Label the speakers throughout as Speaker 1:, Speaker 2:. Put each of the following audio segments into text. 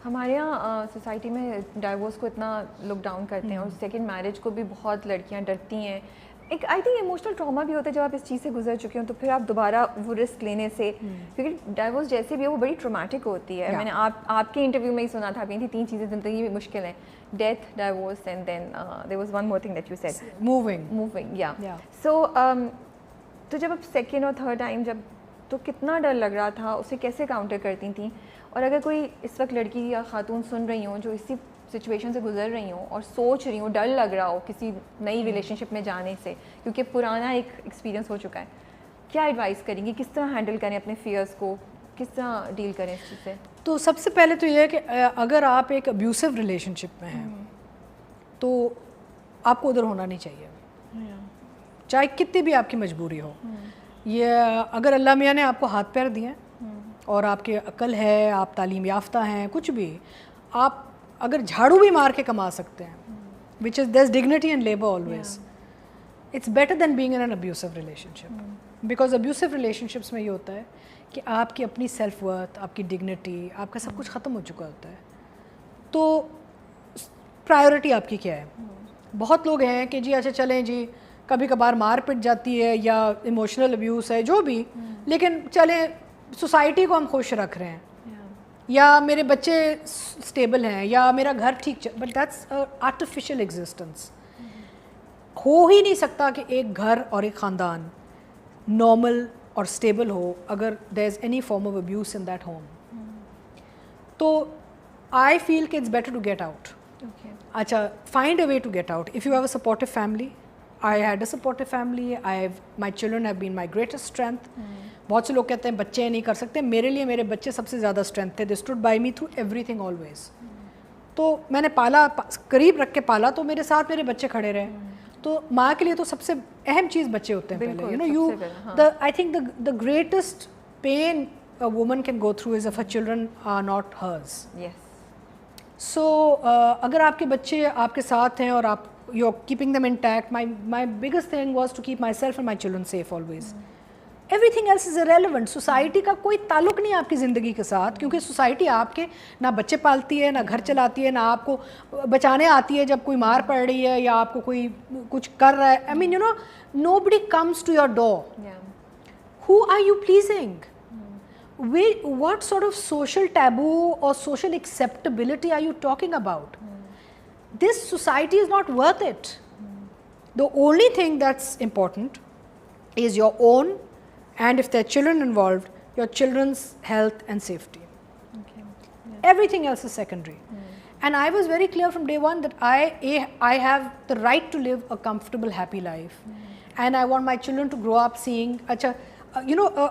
Speaker 1: हमारे यहाँ सोसाइटी में डाइवोर्स को इतना लुक डाउन करते हैं और सेकंड मैरिज को भी बहुत लड़कियाँ डरती हैं। एक आई थिंक इमोशनल ट्रॉमा भी होता है जब आप इस चीज़ से गुजर चुके हो, तो फिर आप दोबारा वो रिस्क लेने से, क्योंकि डाइवोर्स जैसे भी है वो बड़ी ट्रॉमेटिक होती है। मैंने आपके इंटरव्यू में ही सुना था, आपकी 3 चीज़ें ज़िंदगी में मुश्किल हैं, death, divorce and then there was one more thing that you said, moving या सो तो जब आप सेकेंड और थर्ड टाइम जब, तो कितना डर लग रहा था, उसे कैसे काउंटर करती थी? और अगर कोई इस वक्त लड़की या खातून सुन रही हो जो इसी सिचुएशन से गुजर रही हो और सोच रही हो, डर लग रहा हो किसी नई रिलेशनशिप में जाने से क्योंकि पुराना एक एक्सपीरियंस हो चुका है, क्या एडवाइस करेंगी? किस तरह हैंडल करें अपने फियर्स को, किस तरह डील करें इस चीज़ से?
Speaker 2: तो सबसे पहले तो ये है कि अगर आप एक अब्यूसिव रिलेशनशिप में हैं तो आपको उधर होना नहीं चाहिए, चाहे कितनी भी आपकी मजबूरी हो। ये अगर अल्लाह मियाँ ने आपको हाथ पैर दिए और आपके अकल है, आप तालीम याफ्ता हैं, कुछ भी, आप अगर झाड़ू भी मार के कमा सकते हैं, which is there is dignity and labour always, it's better than being in an abusive relationship. Because abusive relationships में ये होता है कि आपकी अपनी सेल्फ वर्थ, आपकी डिग्निटी, आपका सब कुछ ख़त्म हो चुका होता है। तो प्रायोरिटी आपकी क्या है? बहुत लोग हैं कि जी अच्छा चलें जी, कभी कभार मार पिट जाती है या इमोशनल अब्यूज़ है, जो भी, लेकिन चले सोसाइटी को हम खुश रख रहे हैं, या मेरे बच्चे स्टेबल हैं, या मेरा घर ठीक, बट दैट्स आर्टिफिशियल एग्जिस्टेंस। हो ही नहीं सकता कि एक घर और एक ख़ानदान नॉर्मल और स्टेबल हो अगर there is any form of abuse in that home. तो आई फील कि it's better to get out. अच्छा, find a way to get out. If you have a supportive family, I had a supportive family, my children have been my greatest strength. बहुत से लोग कहते हैं बच्चे नहीं कर सकते, मेरे लिए मेरे बच्चे सबसे ज़्यादा स्ट्रेंथ थे। They stood by me through everything always. तो मैंने पाला, करीब रख के पाला, तो मेरे साथ मेरे बच्चे खड़े रहे। तो माँ के लिए तो सबसे अहम चीज़ बच्चे होते हैं पहले, you know, you the I think the greatest pain a woman can go through is if her children are not hers. So अगर आपके बच्चे आपके साथ हैं और आप you are keeping them intact, my biggest thing was to keep myself and my children safe always. Everything else is irrelevant. Society का कोई ताल्लुक नहीं है आपकी ज़िंदगी के साथ, क्योंकि सोसाइटी आपके ना बच्चे पालती है, ना घर चलाती है, ना आपको बचाने आती है जब कोई मार पड़ रही है या आपको कोई कुछ कर रहा है। I mean, you know, nobody comes to your door. Who are you pleasing? What sort of social taboo or social acceptability are you talking about? This society is not worth it. The only thing that's important is your own, and if there are children involved, your children's health and safety. Everything else is secondary. And I was very clear from day one that I have the right to live a comfortable, happy life. And I want my children to grow up seeing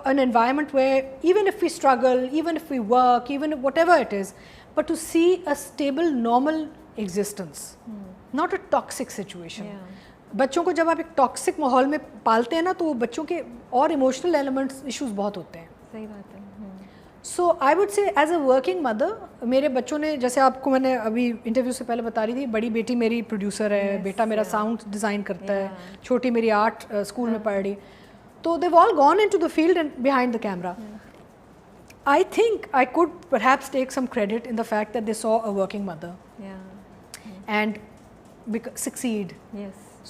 Speaker 2: an environment where even if we struggle, even if we work, even if whatever it is, but to see a stable, normal existence, not a toxic situation. बच्चों को जब आप एक toxic माहौल में पालते हैं ना, तो बच्चों के और इमोशनल एलिमेंट्स इश्यूज बहुत होते हैं।
Speaker 1: सही बात है।
Speaker 2: So I would say as a working mother, मेरे बच्चों ने, जैसे आपको मैंने अभी इंटरव्यू से पहले बता रही थी, बड़ी बेटी मेरी प्रोड्यूसर है, बेटा मेरा साउंड डिज़ाइन करता है, छोटी मेरी आर्ट स्कूल में पढ़ रही। So they've all gone into the field and behind the camera. I think I could perhaps take some credit in the fact that they saw a working mother and succeed.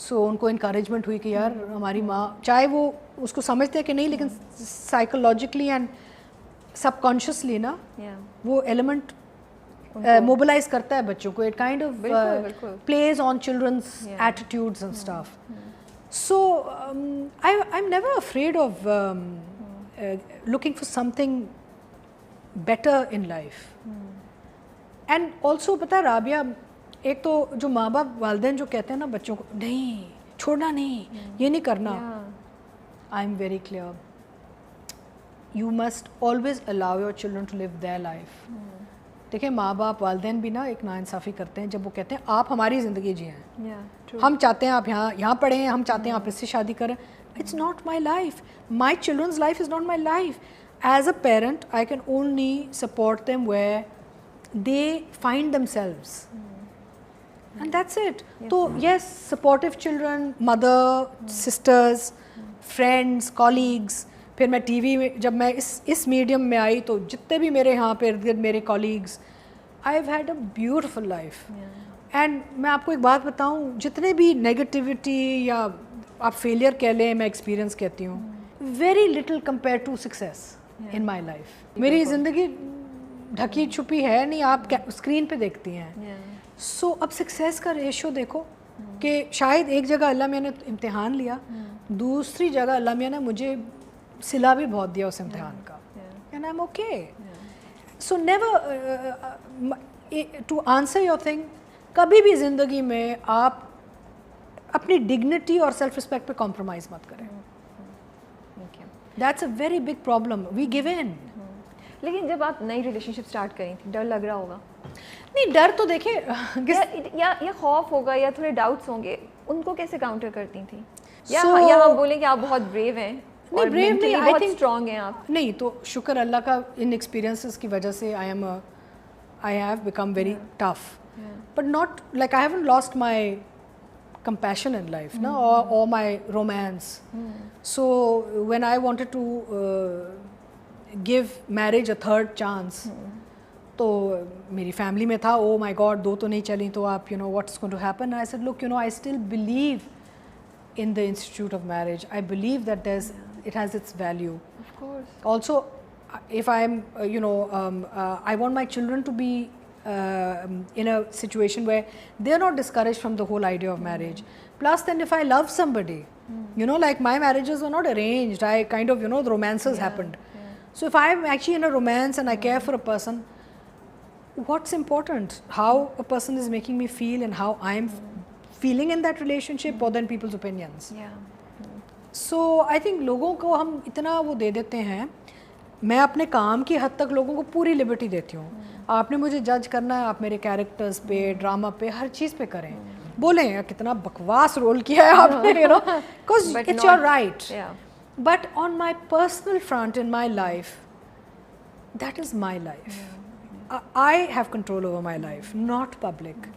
Speaker 2: So उनको encouragement हुई कि यार हमारी माँ, चाहे वो उसको समझते हैं कि नहीं, लेकिन psychologically and subconsciously ना वो element mobilize करता है बच्चों को. It kind of plays on children's attitudes and stuff. So I'm never afraid of looking for something better in life. And also पता है राबिया, एक तो जो माँ बाप वालिदैन जो कहते हैं ना बच्चों को, नहीं छोड़ना, नहीं ये नहीं करना, I'm very clear. You must always allow your children to live their life. देखिए, माँ बाप वालिदैन भी ना एक नाइंसाफ़ी करते हैं जब वो कहते हैं आप हमारी ज़िंदगी जिएं, हम चाहते हैं आप यहाँ पढ़ें, हम चाहते हैं आप इससे शादी करें। It's not my life, my children's life is not my life. As a parent I can only support them where they find themselves, and that's it. तो yes, supportive children, mother, sisters, friends, colleagues. फिर मैं TV में, जब मैं इस medium में आई, तो जितने भी मेरे यहाँ पे इर्द गिर्द मेरे colleagues, I have had a beautiful life. And मैं आपको एक बात बताऊं, जितने भी नेगेटिविटी या आप फेलियर कह लें, मैं एक्सपीरियंस कहती हूँ, very little compare to success in my life. मेरी ज़िंदगी ढकी छुपी है नहीं, आप स्क्रीन पे देखती हैं। सो अब सक्सेस का रेशो देखो कि शायद एक जगह अल्लाह मियाँ ने इम्तिहान लिया, दूसरी जगह अल्लाह मियाँ ने मुझे सिला भी बहुत दिया उस इम्तिहान का, and I am okay. So never, to answer your thing, कभी भी ज़िंदगी में आप अपनी डिग्निटी और सेल्फ रिस्पेक्ट पे कॉम्प्रोमाइज़ मत करें। That's a very big problem, we give in.
Speaker 1: लेकिन जब आप नई रिलेशनशिप स्टार्ट करी थी, डर लग रहा होगा?
Speaker 2: नहीं, डर तो देखिए
Speaker 1: या खौफ होगा या थोड़े डाउट्स होंगे, उनको कैसे काउंटर करती थी? या हम बोलें कि आप बहुत ब्रेव हैं?
Speaker 2: नहीं, ब्रेव नहीं, आई थिंक
Speaker 1: स्ट्रांग हैं आप।
Speaker 2: नहीं, तो शुक्र अल्लाह का, इन एक्सपीरियंसेस की वजह से I have become very tough, but not like I haven't lost my compassion in life, no, or my romance. So when I wanted to give marriage a third chance, तो मेरी फैमिली में था, oh my God, दो तो नहीं चली तो आप, you know, what's going to happen? I said, look, you know, I still believe in the institute of marriage. I believe that it has its value.
Speaker 1: Of course.
Speaker 2: Also, if I'm, I want my children to be in a situation where they're not discouraged from the whole idea of marriage. Plus, then if I love somebody, you know, like my marriages were not arranged. I kind of, you know, the romances happened. So if I'm actually in a romance and I care for a person, what's important? How a person is making me feel and how I'm feeling in that relationship, more than people's opinions. So I think लोगों को हम इतना वो दे देते हैं. मैं अपने काम की हद तक लोगों को पूरी लिबर्टी देती हूँ. आपने मुझे जज करना है, आप मेरे कैरेक्टर्स पे, ड्रामा पे, हर चीज़ पे करें. बोलें कितना बकवास रोल किया है आपने, you know, because it's your right. But on my personal front in my life, that is my life. I have control over my life, not public.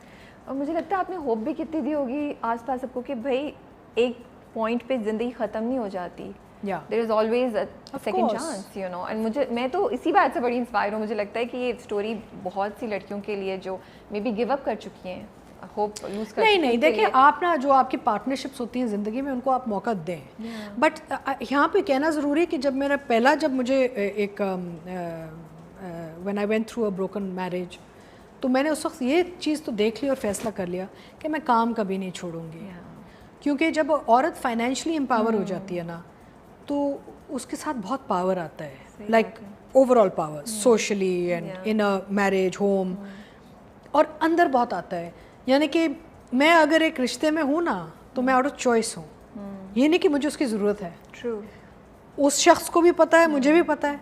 Speaker 1: और मुझे लगता है आपने होप भी कितनी दी होगी आसपास सबको कि भाई एक पॉइंट पे ज़िंदगी ख़त्म नहीं हो जाती. There is always a second chance, you know. And मैं तो इसी बात से बड़ी इंस्पायर हूँ. मुझे लगता है कि ये स्टोरी बहुत सी लड़कियों के लिए जो मे बी गिव अप कर चुकी हैं, होप लूज कर चुकी हैं.
Speaker 2: नहीं, देखिए आप ना, जो आपकी पार्टनरशिप्स होती हैं ज़िंदगी में, उनको आप मौका दें. बट यहाँ पे कहना ज़रूरी है कि जब मुझे एक when I went through a broken marriage, तो मैंने उस वक्त ये चीज़ तो देख ली और फैसला कर लिया कि मैं काम कभी नहीं छोड़ूंगी. क्योंकि जब औरत फाइनेंशियली एम्पावर हो जाती है ना, तो उसके साथ बहुत पावर आता है, like overall power, socially and in a marriage home, और अंदर बहुत आता है. यानी कि मैं अगर एक रिश्ते में हूँ ना, तो मैं आउट ऑफ चॉइस हूँ. ये नहीं कि मुझे उसकी ज़रूरत है. उस शख्स को भी पता है, मुझे भी पता है,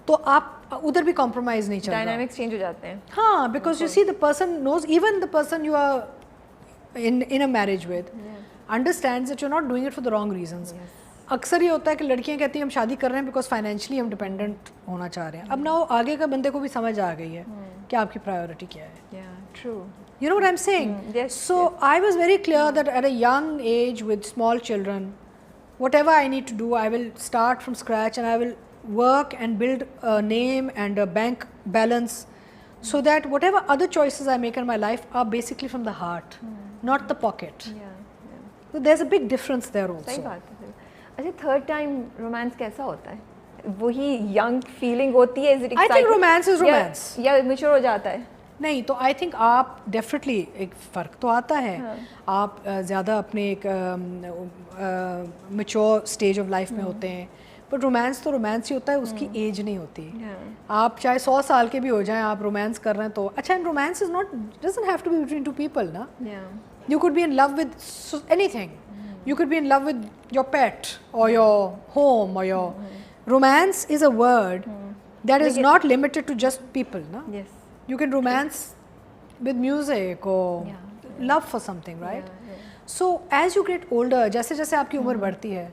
Speaker 2: तो आप उधर भी कॉम्प्रोमाइज़ नहीं चलता.
Speaker 1: डायनामिक्स चेंज हो जाते हैं.
Speaker 2: हाँ, because you see the person knows, even the person you are in a marriage with understands that you are not doing it for the wrong reasons. अक्सर ये होता है कि लड़कियां कहती हैं हम शादी कर रहे हैं बिकॉज फाइनेंशियली हम डिपेंडेंट होना चाह रहे हैं. अब ना वो आगे का बंदे को भी समझ आ गई है कि आपकी प्रायोरिटी क्या है. You know what I'm saying?
Speaker 1: Yes.
Speaker 2: So I was very clear that at a young age with small children, whatever I need to do, I will start from scratch and I will work and build a name and a bank balance, so that whatever other choices I make in my life are basically from the heart, not the pocket. So there's a big difference there also.
Speaker 1: सही बात है. अच्छा, third time romance कैसा होता है? वही young feeling होती है?
Speaker 2: I think romance is romance.
Speaker 1: या मैच्योर हो जाता है?
Speaker 2: नहीं, तो आई थिंक आप डेफिनेटली एक फ़र्क तो आता है. आप ज़्यादा अपने एक मैच्योर स्टेज ऑफ लाइफ में होते हैं, बट रोमांस तो रोमांस ही होता है, उसकी एज नहीं होती. आप चाहे 100 साल के भी हो जाएं, आप रोमांस कर रहे हैं तो अच्छा. And romance is not, doesn't have to be between two people ना. You could be in love with anything. You could be in love with your pet or your home or your romance is a word that is not limited to just people, na?
Speaker 1: Yes.
Speaker 2: You can romance with music or love for something, right? So as you get older, जैसे जैसे आपकी उम्र बढ़ती है,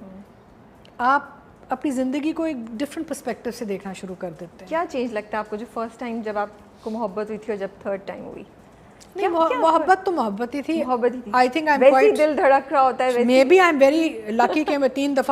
Speaker 2: आप अपनी ज़िंदगी को एक different perspective से देखना शुरू कर देते हैं.
Speaker 1: क्या चेंज लगता है आपको जो फर्स्ट टाइम जब आपको मोहब्बत हुई थी और जब थर्ड टाइम हुई?
Speaker 2: नहीं, मोहब्बत तो मोहब्बत ही थी.
Speaker 1: मोहब्बत ही थी.
Speaker 2: आई थिंक आई एम
Speaker 1: वैसे
Speaker 2: क्वाइट,
Speaker 1: दिल धड़क रहा होता है.
Speaker 2: Maybe I am very lucky कि मैं 3 दफ़ा